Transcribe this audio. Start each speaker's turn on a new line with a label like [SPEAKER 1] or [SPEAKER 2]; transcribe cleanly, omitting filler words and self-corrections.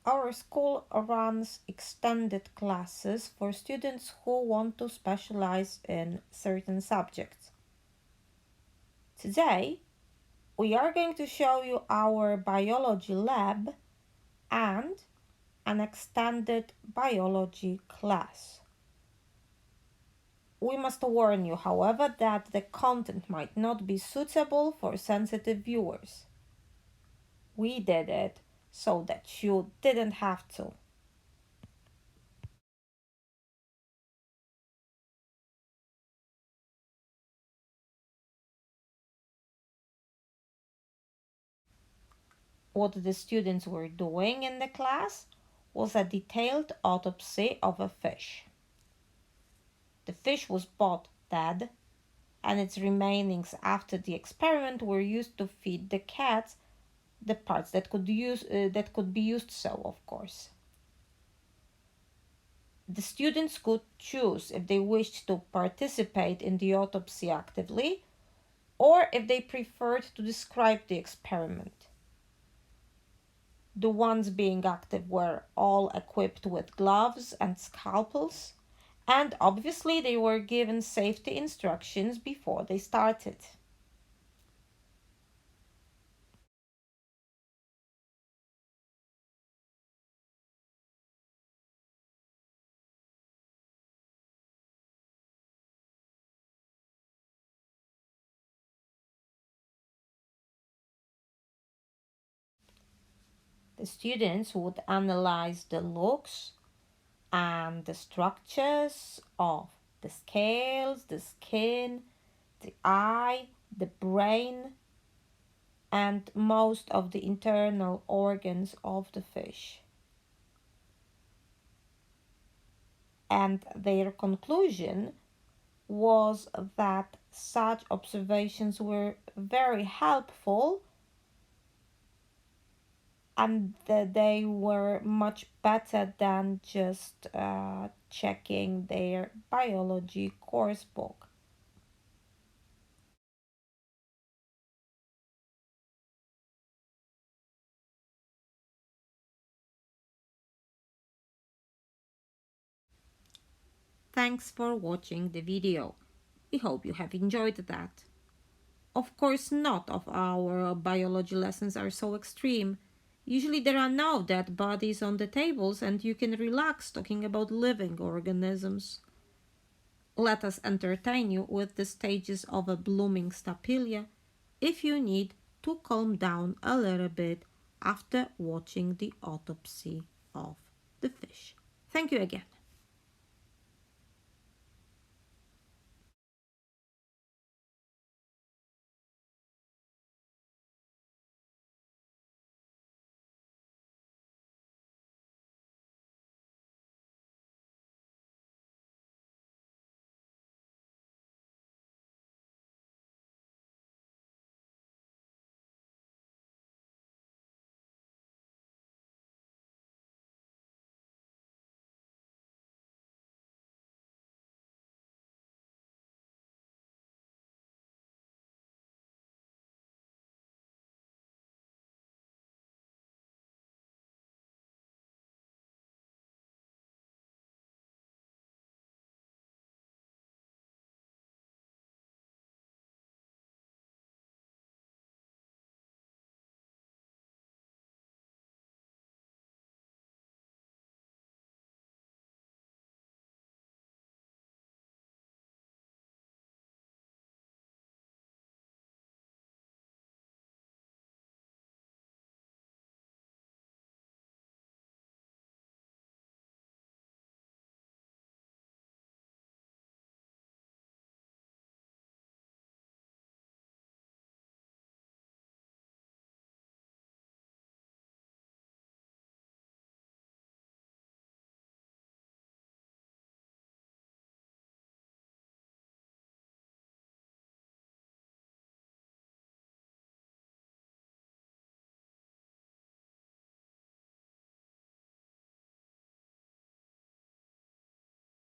[SPEAKER 1] our school runs extended classes for students who want to specialize in certain subjects. Today, we are going to show you our biology lab and an extended biology class. We must warn you, however, that the content might not be suitable for sensitive viewers. We did it so that you didn't have to. What the students were doing in the class was a detailed autopsy of a fish. The fish was bought dead, and its remainings after the experiment were used to feed the cats the parts that could be used so, of course. The students could choose if they wished to participate in the autopsy actively or if they preferred to describe the experiment. The ones being active were all equipped with gloves and scalpels, and obviously they were given safety instructions before they started. The students would analyze the looks and the structures of the scales, the skin, the eye, the brain, and most of the internal organs of the fish. And their conclusion was that such observations were very helpful and that they were much better than just checking their biology course book. Thanks for watching the video. We hope you have enjoyed that. Of course, not of our biology lessons are so extreme. Usually there are no dead bodies on the tables and you can relax talking about living organisms. Let us entertain you with the stages of a blooming stapelia if you need to calm down a little bit after watching the autopsy of the fish. Thank you again.